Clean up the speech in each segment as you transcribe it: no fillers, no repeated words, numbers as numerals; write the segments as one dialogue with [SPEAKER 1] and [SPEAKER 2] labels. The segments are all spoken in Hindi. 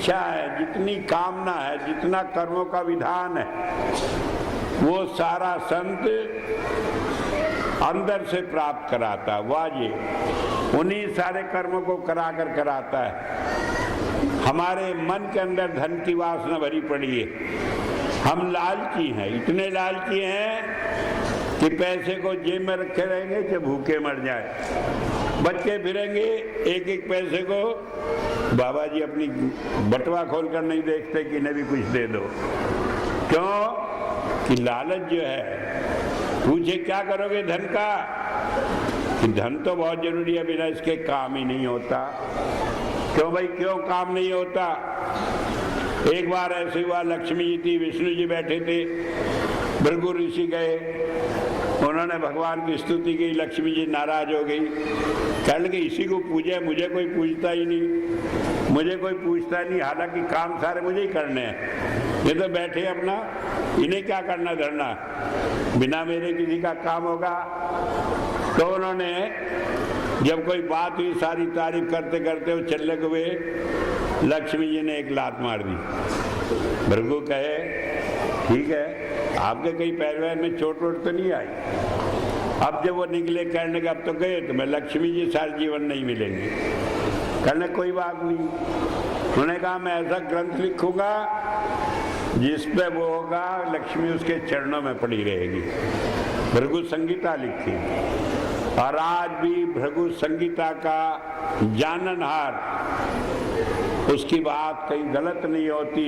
[SPEAKER 1] इच्छा है, जितनी कामना है, जितना कर्मों का विधान है, वो सारा संत अंदर से प्राप्त कराता है। वाजे उन्हीं सारे कर्मों को कराकर कराता है। हमारे मन के अंदर धन की वासना भरी पड़ी है, हम लालची हैं, इतने लालची हैं कि पैसे को जेब में रखे रहेंगे कि भूखे मर जाए। बच्चे फिरेंगे एक एक पैसे को, बाबा जी अपनी बटवा खोलकर नहीं देखते कि इन्हें भी कुछ दे दो। क्यों? कि लालच जो है। पूछे क्या करोगे धन का? कि धन तो बहुत जरूरी है, बिना इसके काम ही नहीं होता। क्यों भाई, क्यों काम नहीं होता? एक बार ऐसे हुआ, लक्ष्मी जी थी, विष्णु जी बैठे थे, भृगु ऋषि गए, उन्होंने भगवान की स्तुति की, लक्ष्मी जी नाराज हो गई, कहने लगे इसी को पूजे, मुझे कोई पूछता ही नहीं, मुझे कोई पूछता नहीं, हालांकि काम सारे मुझे ही करने हैं, ये तो बैठे अपना, इन्हें क्या करना धरना, बिना मेरे किसी का काम होगा। तो उन्होंने जब कोई बात हुई, सारी तारीफ करते करते वो चलने हुए, लक्ष्मी जी ने एक लात मार दी। भृगु कहे ठीक है, आपके कहीं पैर वैर में चोट वोट तो नहीं आई? अब जब वो निकले, कहने लगे अब तो गए तो मैं लक्ष्मी जी सारे जीवन नहीं मिलेंगे। कहने कोई बात नहीं। उन्होंने कहा मैं ऐसा ग्रंथ लिखूंगा जिस पे वो होगा, लक्ष्मी उसके चरणों में पड़ी रहेगी। भृगु संगीता लिखी, और आज भी भृगु संगीता का जाननहार, उसकी बात कहीं गलत नहीं होती,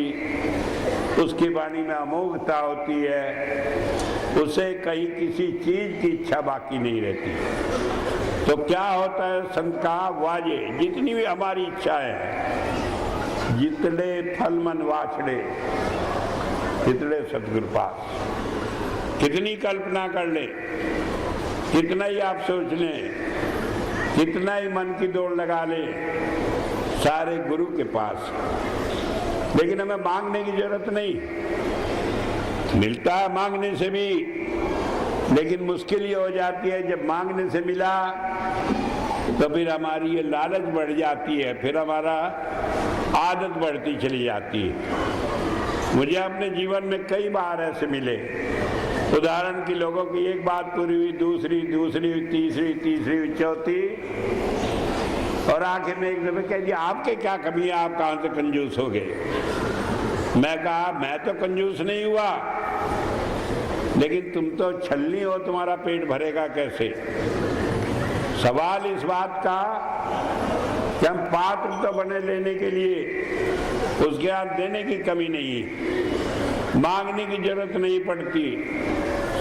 [SPEAKER 1] उसकी वाणी में अमोघता होती है, उसे कहीं किसी चीज की इच्छा बाकी नहीं रहती। तो क्या होता है संत का वाजे, जितनी भी हमारी इच्छाएं हैं, जितने फल मन वाछड़े, जितने सतगुरु पास, कितनी कल्पना कर ले, कितना ही आप सोच लें, कितना ही मन की दौड़ लगा ले, सारे गुरु के पास। लेकिन हमें मांगने की जरूरत नहीं, मिलता है मांगने से भी, लेकिन मुश्किल ये हो जाती है जब मांगने से मिला तो फिर हमारी ये लालच बढ़ जाती है, फिर हमारा आदत बढ़ती चली जाती है। मुझे अपने जीवन में कई बार ऐसे मिले, उदाहरण की लोगों की एक बात पूरी हुई, दूसरी हुई, तीसरी हुई, चौथी, और आखिर में एक दफे कह दिया आपके क्या कमी है, आप कहां से कंजूस हो गए? मैं कहा मैं तो कंजूस नहीं हुआ, लेकिन तुम तो छलनी हो, तुम्हारा पेट भरेगा कैसे? सवाल इस बात का कि हम पात्र तो बने लेने के लिए, उसके हाथ देने की कमी नहीं, मांगने की जरूरत नहीं पड़ती,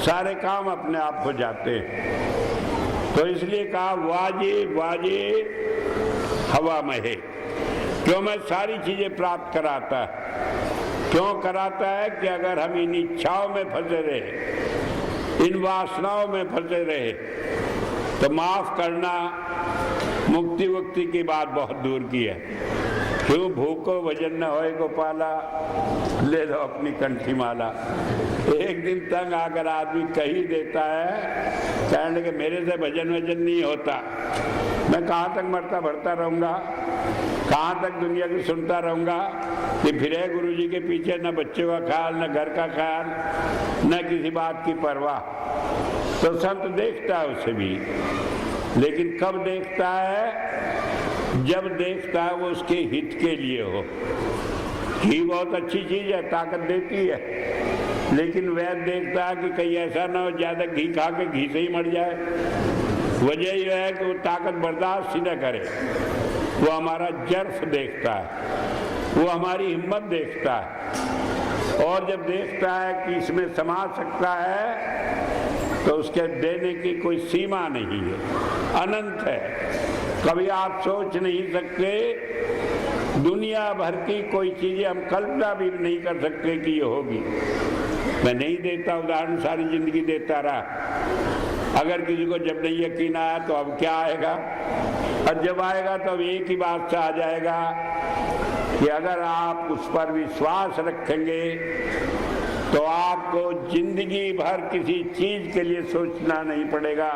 [SPEAKER 1] सारे काम अपने आप हो जाते हैं। तो इसलिए कहा वाजे वाजे हवा में है। क्यों? मैं सारी चीजें प्राप्त कराता है। क्यों कराता है? कि अगर हम इन इच्छाओं में फंसे रहे, इन वासनाओं में फंसे रहे, तो माफ करना मुक्ति वक्ति की बात बहुत दूर की है। क्यों? भूखो भजन न होए गोपाला, ले लो अपनी कंठी माला। एक दिन तंग आकर आदमी कही देता है, कहने लगे मेरे से भजन वजन नहीं होता, मैं कहाँ तक मरता भरता रहूँगा, कहाँ तक दुनिया की सुनता रहूँगा, कि फिरे गुरु जी के पीछे, न बच्चों का ख्याल, न घर का ख्याल, न किसी बात की परवाह। तो संत देखता है उसे भी, लेकिन कब देखता है? जब देखता है वो उसके हित के लिए हो। घी बहुत अच्छी चीज है, ताकत देती है, लेकिन वैद्य देखता है कि कहीं ऐसा ना हो ज्यादा घी खा के घी से ही मर जाए। वजह यह है कि वो ताकत बर्दाश्त ही न करे। वो हमारा जर्फ देखता है, वो हमारी हिम्मत देखता है, और जब देखता है कि इसमें समा सकता है तो उसके देने की कोई सीमा नहीं है, अनंत है। कभी आप सोच नहीं सकते, दुनिया भर की कोई चीजें हम कल्पना भी नहीं कर सकते कि ये होगी। मैं नहीं देता उदाहरण, सारी जिंदगी देता रहा। अगर किसी को जब नहीं यकीन आया तो अब क्या आएगा, और जब आएगा तो अब एक ही बात से आ जाएगा कि अगर आप उस पर विश्वास रखेंगे तो आपको जिंदगी भर किसी चीज के लिए सोचना नहीं पड़ेगा,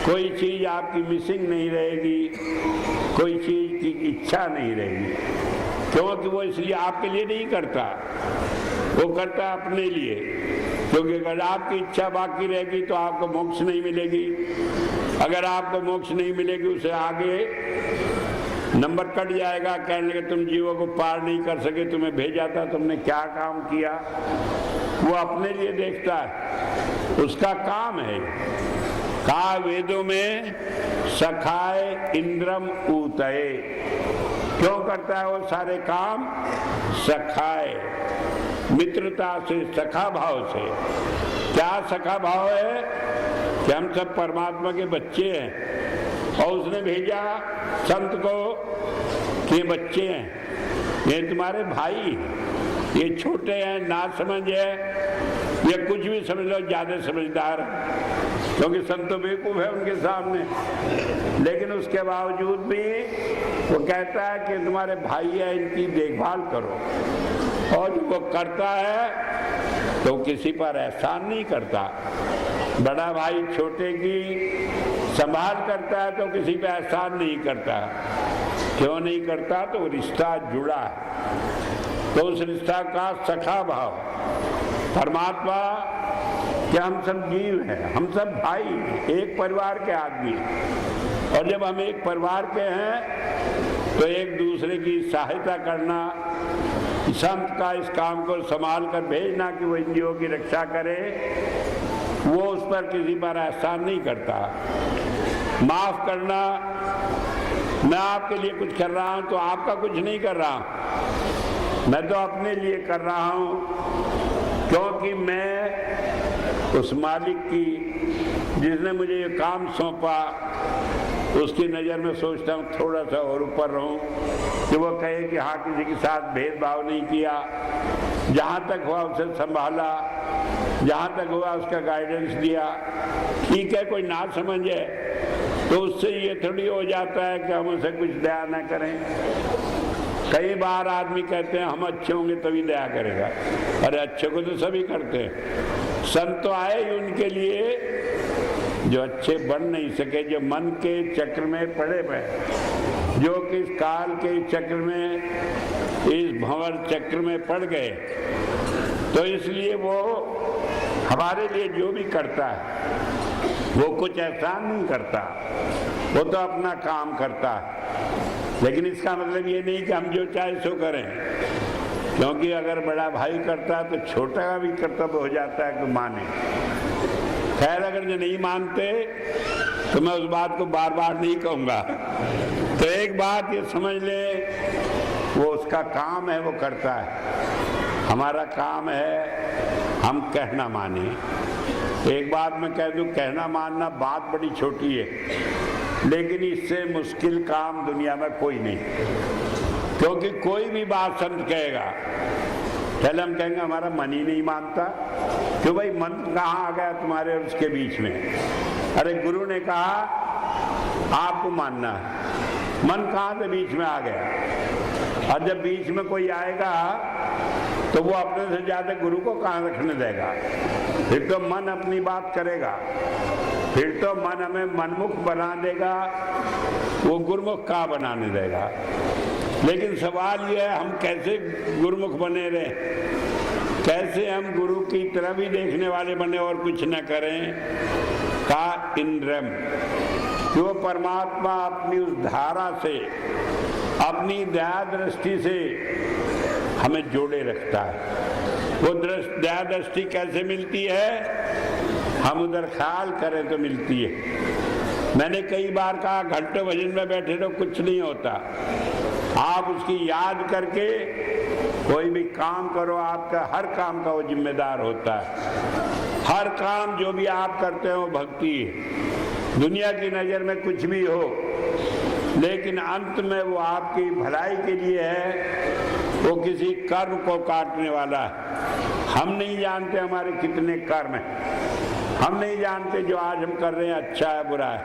[SPEAKER 1] कोई चीज आपकी मिसिंग नहीं रहेगी, कोई चीज की इच्छा नहीं रहेगी। क्योंकि वो इसलिए आपके लिए नहीं करता, वो करता है अपने लिए। क्योंकि अगर आपकी इच्छा बाकी रहेगी तो आपको मोक्ष नहीं मिलेगी। अगर आपको मोक्ष नहीं मिलेगी, उसे आगे नंबर कट जाएगा, कहने लगे तुम जीवों को पार नहीं कर सके, तुम्हें भेजा था, तुमने क्या काम किया। वो अपने लिए देखता है, उसका काम है। कहा वेदों में सखाए इंद्रम ऊतये, क्यों करता है वो सारे काम? सखाए, मित्रता से, सखा भाव से। क्या सखा भाव है? कि हम सब परमात्मा के बच्चे हैं और उसने भेजा संत को कि ये बच्चे हैं, ये तुम्हारे भाई, ये छोटे हैं, ना समझ है, ये कुछ भी समझ लो, ज्यादा समझदार है, क्योंकि संत तो बेवकूफ है उनके सामने। लेकिन उसके बावजूद भी वो कहता है कि तुम्हारे भाई है, इनकी देखभाल करो। और जो वो करता है तो किसी पर एहसान नहीं करता। बड़ा भाई छोटे की संभाल करता है तो किसी पे एहसान नहीं करता। क्यों नहीं करता? तो रिश्ता जुड़ा है, तो उस रिश्ता का सखा भाव। परमात्मा क्या, हम सब जीव हैं, हम सब भाई, एक परिवार के आदमी। और जब हम एक परिवार के हैं तो एक दूसरे की सहायता करना, संत का इस काम को संभाल कर भेजना कि वो इन जीवों की रक्षा करे, वो उस पर किसी पर एहसान नहीं करता। माफ करना, मैं आपके लिए कुछ कर रहा हूं तो आपका कुछ नहीं कर रहा हूं, मैं तो अपने लिए कर रहा हूं, क्योंकि मैं उस मालिक की, जिसने मुझे ये काम सौंपा, उसकी नज़र में सोचता हूँ थोड़ा सा और ऊपर रहूं, कि वो कहे कि हाँ, किसी के साथ भेदभाव नहीं किया, जहाँ तक हुआ उसे संभाला, जहाँ तक हुआ उसका गाइडेंस दिया। ठीक है, कोई ना समझे तो उससे ये थोड़ी हो जाता है कि हम उसे कुछ दया न करें। कई बार आदमी कहते हैं हम अच्छे होंगे तभी दया करेगा। अरे अच्छे को तो सभी करते हैं। संत तो आए ही उनके लिए जो अच्छे बन नहीं सके, जो मन के चक्र में पड़े हुए, जो कि इस काल के चक्र में, इस भंवर चक्र में पड़ गए। तो इसलिए वो हमारे लिए जो भी करता है वो कुछ एहसान नहीं करता, वो तो अपना काम करता है। लेकिन इसका मतलब ये नहीं कि हम जो चाहे सो करें, क्योंकि अगर बड़ा भाई करता है तो छोटा का भी कर्तव्य हो जाता है कि माने। खैर, अगर जो नहीं मानते तो मैं उस बात को बार बार नहीं कहूँगा। तो एक बात ये समझ ले, वो उसका काम है, वो करता है। हमारा काम है हम कहना माने। एक बात मैं कह दूं, कहना मानना बात बड़ी छोटी है, लेकिन इससे मुश्किल काम दुनिया में कोई नहीं। क्योंकि कोई भी बात संत कहेगा, पहले हम कहेंगे हमारा मन ही नहीं मानता। क्यों भाई, मन कहाँ आ गया तुम्हारे और उसके बीच में? अरे गुरु ने कहा आपको मानना है, मन कहाँ से बीच में आ गया? और जब बीच में कोई आएगा तो वो अपने से ज्यादा गुरु को कहाँ रखने देगा? फिर तो मन अपनी बात करेगा, फिर तो मन हमें मनमुख बना देगा, वो गुरुमुख कहाँ बनाने देगा? लेकिन सवाल ये है, हम कैसे गुरुमुख बने रहे, कैसे हम गुरु की तरह भी देखने वाले बने और कुछ न करें। का इंद्रम, जो परमात्मा अपनी उस धारा से, अपनी दया दृष्टि से हमें जोड़े रखता है। वो दया दृष्टि कैसे मिलती है? हम उधर ख्याल करें तो मिलती है। मैंने कई बार कहा, घंटों भजन में बैठे तो कुछ नहीं होता। आप उसकी याद करके कोई भी काम करो, आपका हर काम का वो जिम्मेदार होता है। हर काम जो भी आप करते हो भक्ति है। दुनिया की नज़र में कुछ भी हो, लेकिन अंत में वो आपकी भलाई के लिए है, वो किसी कर्म को काटने वाला है। हम नहीं जानते हमारे कितने कर्म हैं, हम नहीं जानते जो आज हम कर रहे हैं अच्छा है बुरा है।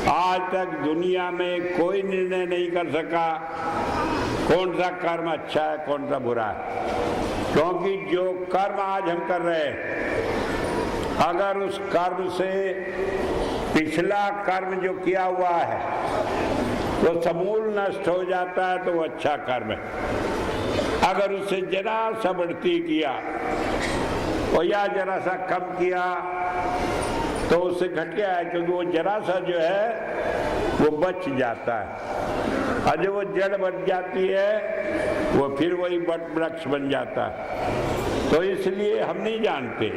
[SPEAKER 1] आज तक दुनिया में कोई निर्णय नहीं कर सका कौन सा कर्म अच्छा है कौन सा बुरा है, क्योंकि जो कर्म आज हम कर रहे हैं, अगर उस कर्म से पिछला कर्म जो किया हुआ है वो समूल नष्ट हो जाता है तो वो अच्छा कर्म है। अगर उससे जरा सा बढ़ती किया और या जरा सा कम किया तो उससे घट गया है, क्योंकि वो जरा सा जो है वो बच जाता है, और जो वो जड़ बच जाती है वो फिर वही बट वृक्ष बन जाता है। तो इसलिए हम नहीं जानते,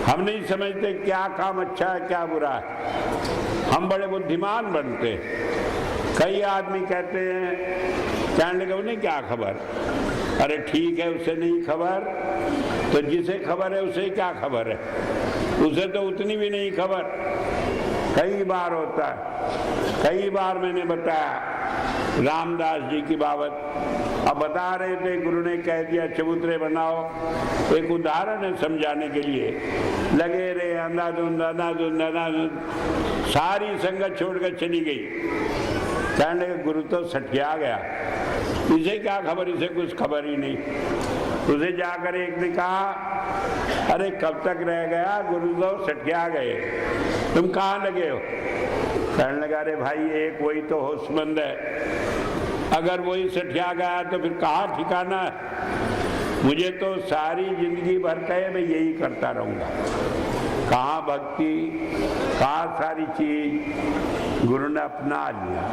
[SPEAKER 1] हम नहीं समझते क्या काम अच्छा है क्या बुरा है। हम बड़े बुद्धिमान बनते। कई आदमी कहते हैं, कहने लगे उन्हें क्या खबर, अरे ठीक है उसे नहीं खबर, तो जिसे खबर है उसे क्या खबर है, उसे तो उतनी भी नहीं खबर। कई बार होता है, कई बार मैंने बताया रामदास जी की बाबत। अब बता रहे थे, गुरु ने कह दिया चबूतरे बनाओ, एक उदाहरण है समझाने के लिए। लगे रहे अंधाधुंध अंधाधुंध अंधाधुंध, सारी संगत छोड़कर चली गई। कहने लगे गुरु तो सठिया गया, इसे क्या खबर, इसे कुछ खबर ही नहीं। उसे जाकर एक ने कहा, अरे कब तक रह गया, गुरु तो सठिया गए, तुम कहाँ लगे हो? कहने लगा, अरे भाई एक वही तो होशमंद है, अगर वही सठिया गया तो फिर कहाँ ठिकाना है। मुझे तो सारी जिंदगी भर कहे मैं यही करता रहूँगा। कहाँ भक्ति, कहाँ सारी चीज गुरु ने अपना लिया।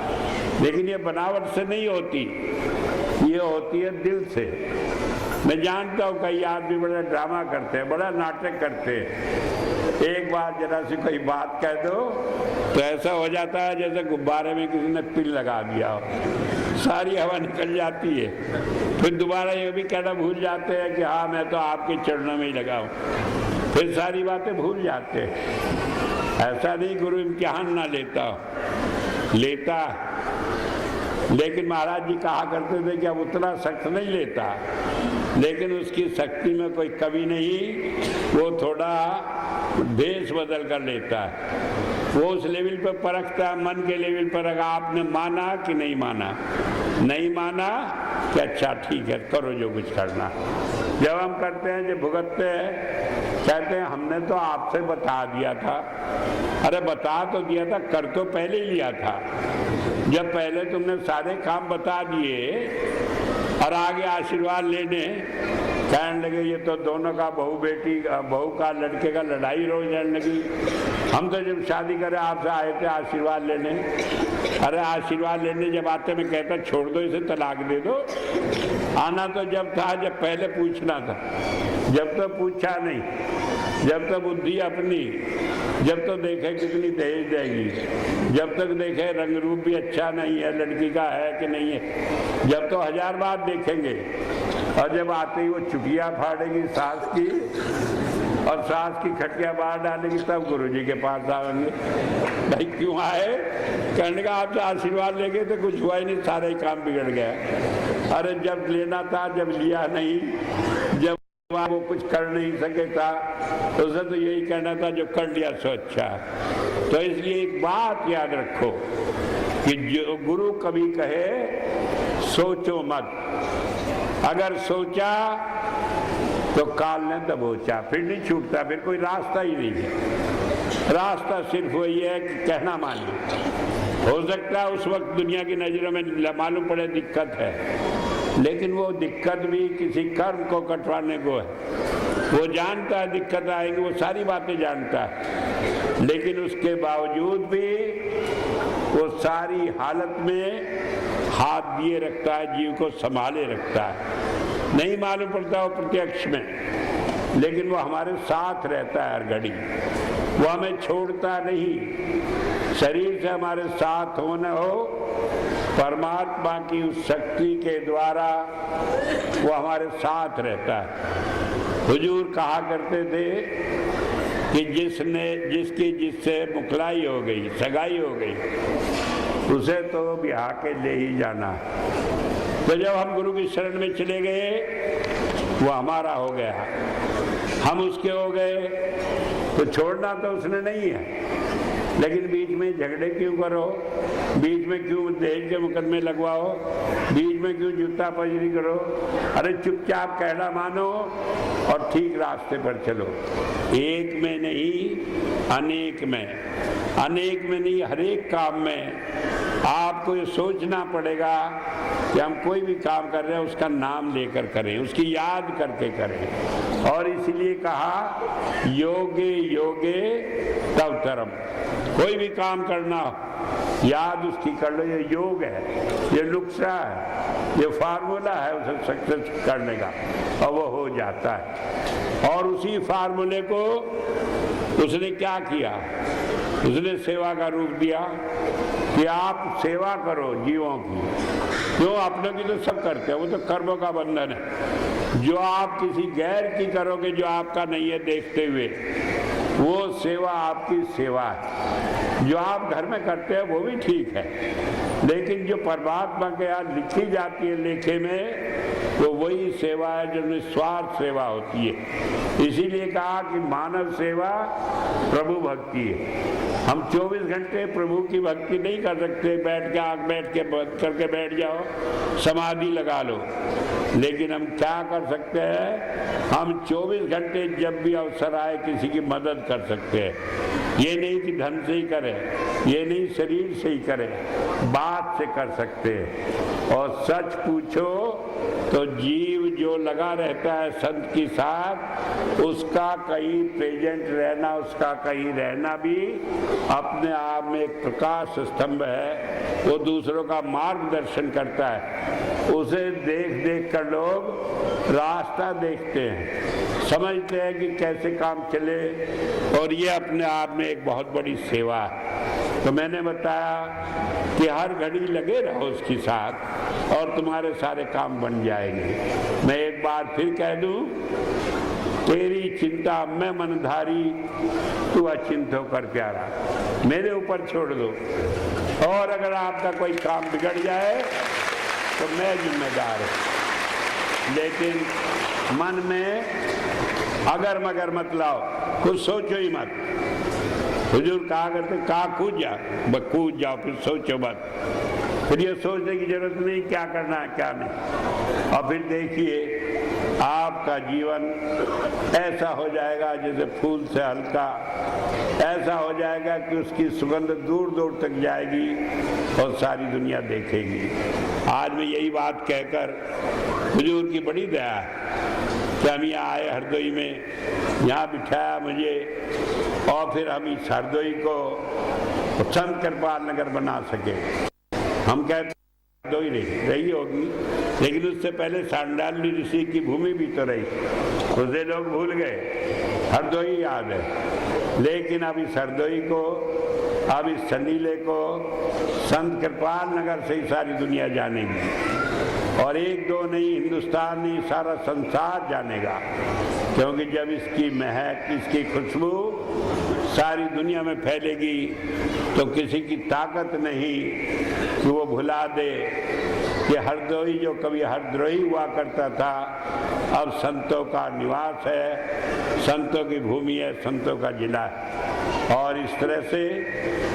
[SPEAKER 1] लेकिन ये बनावट से नहीं होती, ये होती है दिल से। मैं जानता हूँ कई आदमी बड़ा ड्रामा करते हैं, बड़ा नाटक करते हैं। एक बार जरा सी कोई बात कह दो तो ऐसा हो जाता है जैसे गुब्बारे में किसी ने पिन लगा दिया हो, सारी हवा निकल जाती है। फिर दोबारा ये भी कहना भूल जाते हैं कि हाँ मैं तो आपके चरणों में ही लगा हूँ, फिर सारी बातें भूल जाते हैं। ऐसा नहीं गुरु इम्तिहान ना लेता, लेकिन महाराज जी कहा करते थे कि अब उतना सख्त नहीं लेता, लेकिन उसकी शक्ति में कोई कमी नहीं, वो थोड़ा भेष बदल कर लेता है। वो उस लेवल पर परखता है, मन के लेवल पर। अगर आपने माना कि नहीं माना, नहीं माना कि अच्छा ठीक है करो जो कुछ करना। जब हम करते हैं, जब भुगतते हैं, कहते हैं हमने तो आपसे बता दिया था। अरे बता तो दिया था, कर तो पहले ही लिया था। जब पहले तुमने सारे काम बता दिए और आगे आशीर्वाद लेने, कहने लगे ये तो दोनों का बहू का लड़के का लड़ाई रोज रहने लगी। हम तो जब शादी करे आपसे आए थे आशीर्वाद लेने। अरे आशीर्वाद लेने जब आते मैं कहता छोड़ दो इसे, तलाक दे दो। आना तो जब था जब पहले पूछना था, जब तो पूछा नहीं, जब तो बुद्धि अपनी, जब तो देखे कितनी दहेज देगी, जब तक देखे रंग रूप भी अच्छा नहीं है लड़की का है कि नहीं है, जब तो 1000 बात देखेंगे। और जब आते ही वो चुटिया फाड़ेगी सास की, और सास की खटिया बाहर डालेगी, तब गुरुजी के पास आएंगे। भाई क्यों आए? कहने का आपसे आशीर्वाद लेके तो कुछ हुआ ही नहीं, सारे काम बिगड़ गया। अरे जब लेना था जब लिया नहीं, जब वो कुछ कर नहीं सके था, उसे तो यही कहना था जो कर लिया सो अच्छा। तो इसलिए एक बात याद रखो कि जो गुरु कभी कहे सोचो मत, अगर सोचा तो काल ने दबोचा, फिर नहीं छूटता, फिर कोई रास्ता ही नहीं है। रास्ता सिर्फ वही है कि कहना मानिए। हो सकता है उस वक्त दुनिया की नजरों में मालूम पड़े दिक्कत है, लेकिन वो दिक्कत भी किसी कर्म को कटवाने को है। वो जानता है दिक्कत आएगी, वो सारी बातें जानता है, लेकिन उसके बावजूद भी वो सारी हालत में हाथ दिए रखता है, जीव को संभाले रखता है। नहीं मालूम पड़ता वो प्रत्यक्ष में, लेकिन वो हमारे साथ रहता है हर घड़ी। वो हमें छोड़ता नहीं। शरीर से हमारे साथ होना हो, परमात्मा की उस शक्ति के द्वारा वो हमारे साथ रहता है। हुजूर कहा करते थे कि जिससे मुखलाई हो गई, सगाई हो गई, उसे तो ब्याह के ले ही जाना। तो जब हम गुरु की शरण में चले गए, वो हमारा हो गया, हम उसके हो गए, तो छोड़ना तो उसने नहीं है। लेकिन बीच में झगड़े क्यों करो, बीच में क्यों दहेज के मुकदमे लगवाओ, बीच में क्यों जूता पजरी करो? अरे चुपचाप कहना मानो और ठीक रास्ते पर चलो। एक में नहीं, अनेक में, अनेक में नहीं, हर एक काम में आपको ये सोचना पड़ेगा कि हम कोई भी काम कर रहे हैं उसका नाम लेकर करें, उसकी याद करके करें। और इसलिए कहा योगे योगे तव तरम, कोई भी काम करना याद उसकी कर लो, ये योग है, ये नुस्खा है, ये फार्मूला है उसे सक्सेस करने का, और वो हो जाता है। और उसी फार्मूले को उसने क्या किया, उसने सेवा का रूप दिया कि आप सेवा करो जीवों की। क्यों, अपनों की तो सब करते हैं, वो तो कर्मों का बंधन है। जो आप किसी गैर की करोगे जो आपका नहीं है देखते हुए, वो सेवा आपकी सेवा है। जो आप घर में करते हैं वो भी ठीक है, लेकिन जो परमात्मा के यहाँ लिखी जाती है लेखे में, तो वही सेवा है जो निस्वार्थ सेवा होती है। इसीलिए कहा कि मानव सेवा प्रभु भक्ति है। हम 24 घंटे प्रभु की भक्ति नहीं कर सकते, बैठ के आँख बैठ के बंद करके बैठ जाओ, समाधि लगा लो। लेकिन हम क्या कर सकते हैं, हम 24 घंटे जब भी अवसर आए किसी की मदद कर सकते हैं। ये नहीं कि धन से ही करें, ये नहीं शरीर से ही करें, बात से कर सकते हैं। और सच पूछो तो जीव जो लगा रहता है संत के साथ, उसका कहीं प्रेजेंट रहना, उसका कहीं रहना भी अपने आप में एक प्रकाश स्तंभ है। वो दूसरों का मार्गदर्शन करता है। उसे देख देख कर लोग रास्ता देखते हैं, समझते हैं कि कैसे काम चले, और ये अपने आप में एक बहुत बड़ी सेवा है। तो मैंने बताया कि हर घड़ी लगे रहो उसके साथ और तुम्हारे सारे काम बन जाएंगे। मैं एक बार फिर कह दूं, तेरी चिंता मैं मनधारी, तू अचिंत होकर प्यारा, मेरे ऊपर छोड़ दो। और अगर आपका कोई काम बिगड़ जाए तो मैं जिम्मेदार हूं। लेकिन मन में अगर मगर मत लाओ, कुछ सोचो ही मत। हुजूर कहा करते कहा कूद जाओ, फिर सोचो मत। फिर ये सोचने की जरूरत नहीं क्या करना है क्या नहीं। और फिर देखिए आपका जीवन ऐसा हो जाएगा जैसे फूल से हल्का, ऐसा हो जाएगा कि उसकी सुगंध दूर दूर तक जाएगी और सारी दुनिया देखेगी। आज मैं यही बात कहकर, हुजूर की बड़ी दया है कि हम यहाँ आए हरदोई में, यहाँ बिठाया मुझे, और फिर हम इस हरदोई को संत कृपाल नगर बना सके। हम कहते हरदोई रही होगी, लेकिन उससे पहले सांडाली ऋषि की भूमि भी तो रही, उसे लोग भूल गए, हरदोई याद है। लेकिन अब इस हरदोई को, अब इस संडीले को संत कृपाल नगर से ही सारी दुनिया जानेगी। और एक दो नहीं, हिंदुस्तान नहीं, सारा संसार जानेगा। क्योंकि जब इसकी महक, इसकी खुशबू सारी दुनिया में फैलेगी तो किसी की ताकत नहीं कि वो भुला दे कि हरदोई जो कभी हरद्रोही हुआ करता था, अब संतों का निवास है, संतों की भूमि है, संतों का जिला है। और इस तरह से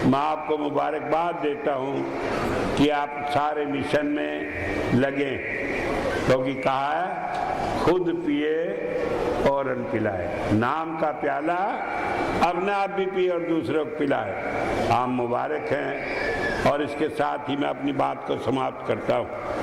[SPEAKER 1] मैं आपको मुबारकबाद देता हूँ कि आप सारे मिशन में लगे, क्योंकि कहा है खुद पिए और अन्न पिलाए, नाम का प्याला अपने आप भी पिए और दूसरों को पिलाए। आप मुबारक हैं। और इसके साथ ही मैं अपनी बात को समाप्त करता हूँ।